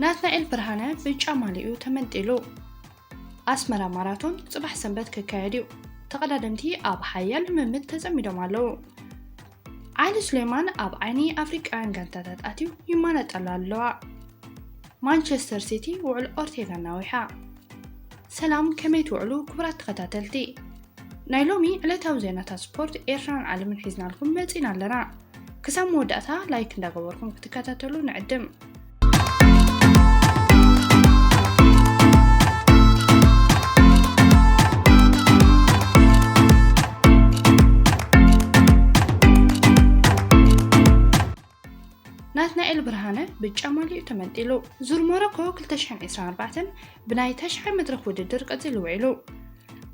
ናትናኤል ብርሃነ ብጫ ማሊኡ ተመንጢሉ ኣስመራ ማራቶን ጽባሕ ሰንበት ክካየድ እዩ ተቐዳደምቲ ኣብ ሓያል ልምምድ ተጸሚዶም ኣለዉ ዓሊ ሱሌማን ኣብ ዓይኒ ኣፍሪቃውያን ጋንታታት ኣትዩ ይማነጠላ ኣለዋ ማንቸስተር ሲቲ ውዕል ኦርቴጋ ናዊሓ ሰላም ከመይ ትውዕሉ ክቡራት ተኸታተልቲ ናይ ሎሚ ዕለታዊ ዜናታት ስፖርት ኤርትራን ዓለምን ሒዝናልኩም መጺና ኣለና ክሳብ መወዳእታ ላይክ እንዳገበርኩም ክትከታተሉ ንዕድም ናትናኤል ብርሃነ ብጫ ማሊኡ ተመንጢሉ ዙር ሞሮኮ 2024 ብናይ ተሽዓይ መድረኽ ውድድር ቀፂሉ ውዒሉ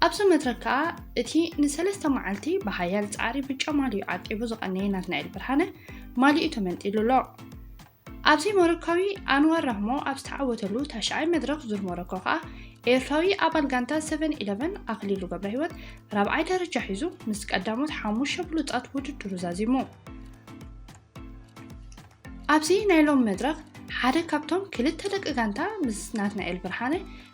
ኣብዚ መድረክ ከዓ እቲ ንሰለስተ መዓልቲ ብሓያል ጻዕሪ ብጫ ማሊኡ ዓቂቡ ዝቐነየ ናትናኤል ብርሃነ ማሊኡ ተመንጢሉ ኣሎ ኣብዚ ሞሮካዊ አንዋር ራህሞ ኣብ ዝተዓወተሉ ተሽዓይ መድረኽ ዙር ሞሮኮ ከዓ ኤርትራዊ ኣባል ጋንታ 7-11 ኣክሊሉ ገብረ ህይወት ራብዓይ ደረጃ ሒዙ ምስ ቀዳሞት 5 ብሉጻት ውድድሩ ዛዚሙ ኣብዚ ናይ ሎም መድረኽ ሓደ ካብቶም ክልተ ደቂ ጋንታ ምስ ናትናኤል ብርሃነ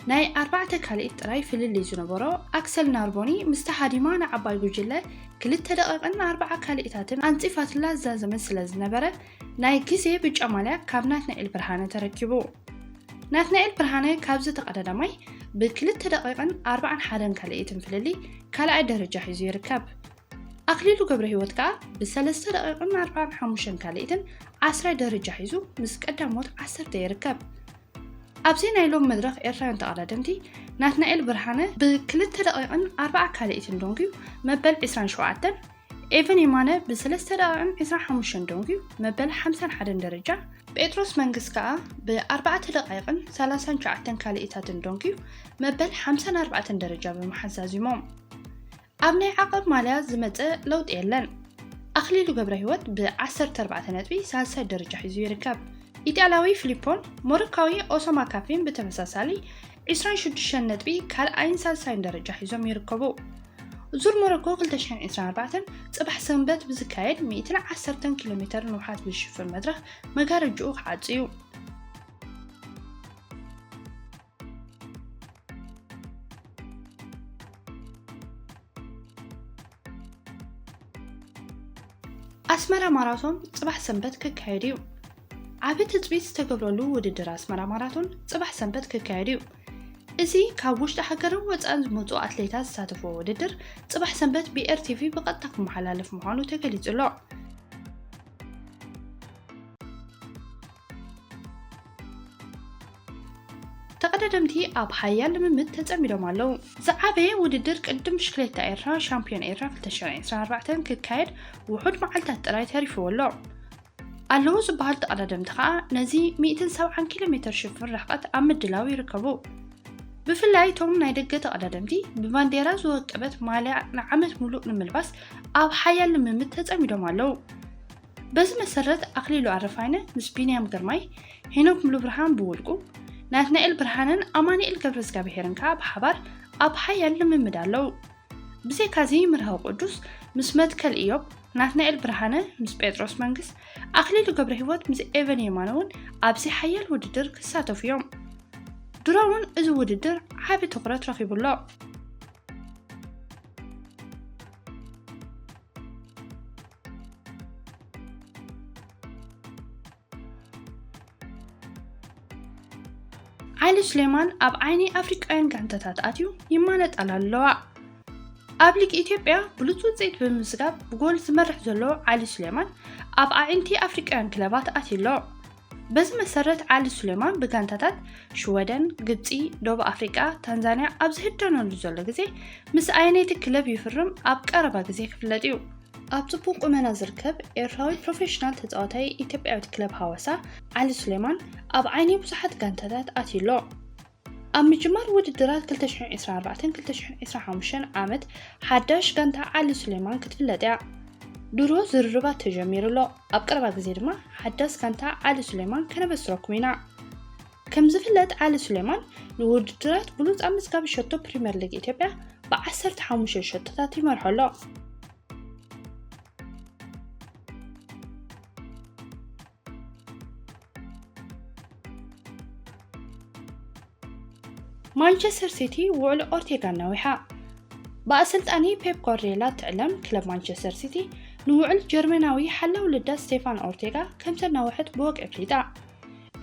ናይ 4 ካልኢት ጥራይ ፍልልይ ዝነበሮ ኣክሰል ናርቦኒ ምስ ተሓዲማ ንዓባይ ጉጅለ 2 ደቂቕን 4 ካልኢታትን ኣንጺፋትላ ዛዘመ ስለ ዝነበረ ናይ ግዜ ብጫ ማልያ ካብ ናትናኤል ብርሃነ ተረኪቡ ናትናኤል ብርሃነ ካብዚ ተቐዳዳማይ ብ2 ደቂቕን 41 ካልኢትን ፍልልይ ካልኣይ ደረጃ ሒዙ ይርከብ ኣክሊሉ ገብረ ህይወት ከዓ ብ3 ደቂቕን 45 ካልኢትን 10 ደረጃ ሒዙ ምስ ቀዳሞት 10 ይርከብ ኣብዚ ናይ ሎም መድረኽ ኤርትራውያን ተቐዳደምቲ ናትናኤል ብርሃነ ብ2 ደቂቕን 40 ካልኢትን ዶንኪዩ መበል 27 ኤቨን የማነ ብ3 ደቂቕን 25 ዶንኪዩ መበል 51 ደረጃ ጴጥሮስ መንግስት ከዓ ብ4 ደቂቕን 39 ካልኢታትን ዶንኪዩ መበል 54 ደረጃ ብምሓዛዚሞም ኣብ ናይ ዓቐብ ማልያ ዝመጽእ ለውጥ የለን ኣክሊሉ ገብረ ህይወት ብ14 ነጥቢ ሳልሳይ ደረጃ ሒዙ ይርከብ ኢጣልያዊ ፊሊፖን ሞሮካዊ ኦሶማ ካፌን ብተመሳሳሊ 26 ነጥቢ ካልኣይን ሳልሳይን ደረጃ ሒዞም ይርከቡ ዙር ሞሮኮ 2024 ጽባሕ ሰንበት ብዝካየድ 110 ኪሎ ሜትር ንውሓት ብዝሽፍን መድረኽ መጋረጅኡ ክዓጽዩ ኣስመራ ማራቶን ጽባሕ ሰንበት ክካየድ እዩ ዓቢ ትጽቢት ዝተገብረሉ ውድድር ኣስመራ ማራቶን ጽባሕ ሰንበት ክካየድ እዩ እዚ ካብ ውሽጢ ሃገርን ወጻእን ዝመጹ ኣትሌታት ዝሳተፍዎ ውድድር ጽባሕ ሰንበት BRTV ብቐጥታ ክመሓላለፍ ምዃኑ ተገሊጹ ኣሎ ተቐዳደምቲ ኣብ ሓያል ልምምድ ተጸሚዶም ኣለዉ ዝዓበየ ውድድር ቅድም ብሽክሌታ ኤርትራ ሻምፒዮን ኤርትራ 2024 ክካየድ ውሑድ መዓልታት ጥራይ ተሪፍዎ ኣሎ ኣለዉ ዝበሃል ተቐዳደምቲ ከዓ ነዚ 170 ኪሎ ሜትር ሽፍን ርሕቐት ኣብ ምድላው ይርከቡ ብፍላይ ቶም ናይ ደገ ተቐዳደምቲ ብባንዴራ ዝወቀበት ማልያ ንዓመት ሙሉእ ንምልባስ ኣብ ሓያል ልምምድ ተጸሚዶም ኣለዉ በዚ መሰረት ኣክሊሉ ኣረፋይነ ምስ ቢንያም ግርማይ ሄኖክ ሙሉ ብርሃን ብውልቁ ናትናኤል ብርሃነን ኣማኒኤል ገብረዝጋብሄርን ከዓ ብሓባር ኣብ ሓያል ልምምድ ኣለዉ ብዘይካዚ ምርሃው ቅዱስ ምስ መትከል ኢዮብ ናትናኤል ብርሃነ ምስ ጴጥሮስ መንግስት ኣክሊሉ ገብረ ህይወት ምስ ኤቨን የማነ እውን ኣብዚ ሓያል ውድድር ክሳተፉ እዮም ድሮውን እዚ ውድድር ዓቢ ትኹረት ረኺቡሎ ዓሊ ሱሌማን ኣብ ዓይኒ ኣፍሪቃውያን ጋንታታት ኣትዩ ይማነጠላ ኣለዋ ኣብ ሊግ ኢትዮጵያ ብሉጽ ውጽኢት ብምስጋብ ብጎል ዝመርሕ ዘሎ ዓሊ ሱሌማን ኣብ ኣዒንቲ ኣፍሪቃውያን ክለባት ኣትዩ ኣሎ በዚ መሰረት ዓሊ ሱሌማን ብጋንታታት ሽወደን ግብፂ ደቡብ ኣፍሪቃ ታንዛንያ ኣብ ዝህደነሉ ዘሎ ግዜ ምስ ኣየነይቲ ክለብ ይፍርም ኣብ ቀረባ ግዜ ክፍለጥ እዩ ኣብ ጽቡቕ ቁመና ዝርከብ ኤርትራዊ ፕሮፌሽናል ተጻዋታይ ኢትዮጵያዊት ክለብ ሃዋሳ ዓሊ ሱሌማን ኣብ ዓይኒ ብዙሓት ጋንታታት ኣትዩ ኣሎ ኣብ ምጅማር ውድድራት 2024-2025 ዓመት ሓዳሽ ጋንታ ዓሊ ሱሌማን ክትፍለጥ እያ ድሮ ዝርርባት ተጀሚሩ ኣሎ ኣብ ቀረባ ግዜ ድማ ሓዳስ ጋንታ ዓሊ ሱሌማን ከነበስረኩም ኢና ከም ዝፍለጥ ዓሊ ሱሌማን ንውድድራት ብሉጽ ኣብ ምዝጋብ ሸቶ ፕሪምየር ሊግ ኢትዮጵያ ብ15 ሸቶታት ይመርሖ ኣሎ مانشستر سيتي وعلى أورتيغا نويحة بأسلطاني بيب غوارديولا تعلم كلب مانشستر سيتي نوعل جرمناوي حلا ولدا ستيفان أورتيغا كم تنوحت بوق أفريدا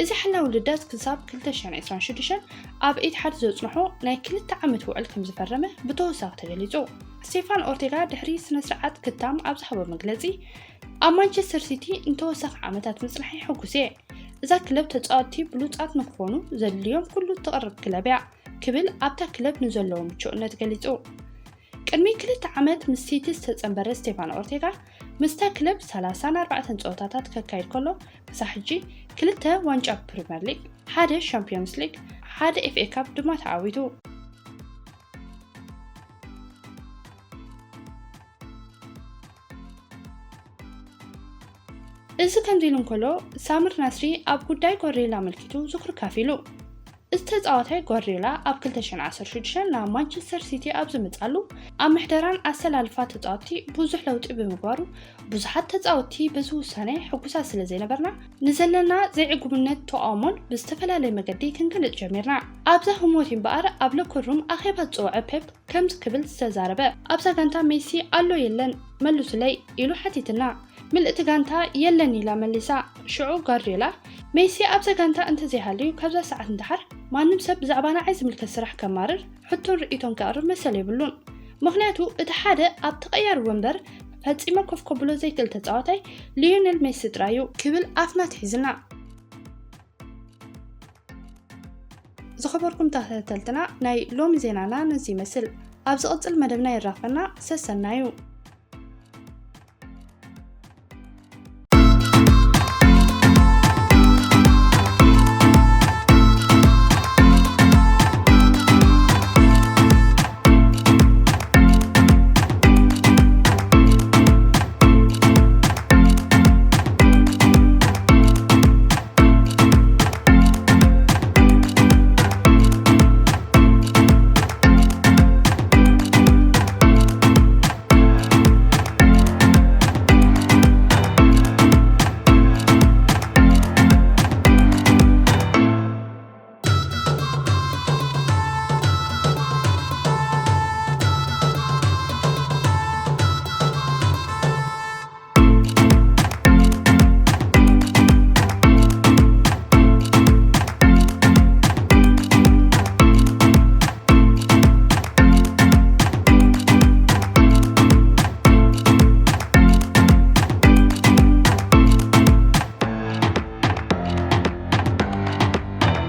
إذا حلا ولدات كساب كلتا شان إسران شدشان أب إيد حد زوجنحو ناي كلتا عمت وعل كم زفرمه بتوساق تغليزو ستيفان أورتيغا دحري سنسرعات كتام أب زحبه مجلزي أب مانشستر سيتي انتوساق عمتات مسلحي حكوسي إذا كلب تتقاتي بلوتات نكفونو زي اليوم كله تقرب كلابيع كبل أبتا كلب نزلو متشوقنا تغليزو كرمي كلتا عمت مسيتي ستنبر ستيفان أورتيغا مستا كلب 34 صوتاتات كاكايد كله بساحجي كلتا وانجا بريمير ليج حدا شامبيونز ليج حدا اف اي كاب دما تعاويدو إذا كان ديلون كله سامر ناسري أب قداي غوريلا ملكيتو زخر كافيلو استزاوتاي غوريلا أب كلتشن 10 شدشن نا مانشستر سيتي أب زمتقالو أب محدران أسلالفات تزاوتي بوزح لوطي بمغبارو بوزحات تزاوتي بزو سنة حقوسا سلزي نبرنا نزلنا زي عقوبنت تؤامن باستفلالي مقدي كنكلت جميرنا أبزا هموتين بقار أبلو كروم أخيبات زوع بيب كمز قبل استزاربه أبزا كانتا ميسي ألو يلن ملو سلي إلو حتيتنا ملئت كانتا يلني لا مليسا شعو غوريلا ميسي أبزا كانتا انت زي هاليو كابزا ساعة اندحر ما نمسب زعبانا عايز ملك السرح كمارر حتو رئيتون كأرب مسالي بلون مغنياتو اتحادة أب تغير ومبر فهتسيما كوفكو بلو زي تلتتعوتاي ليونيل ميسي ترايو كبل أفنا تحيزنا زخبركم تحت تلتنا ناي لوم زينانا نزي مسل أبزا قطل مدبنا يرافنا سسنايو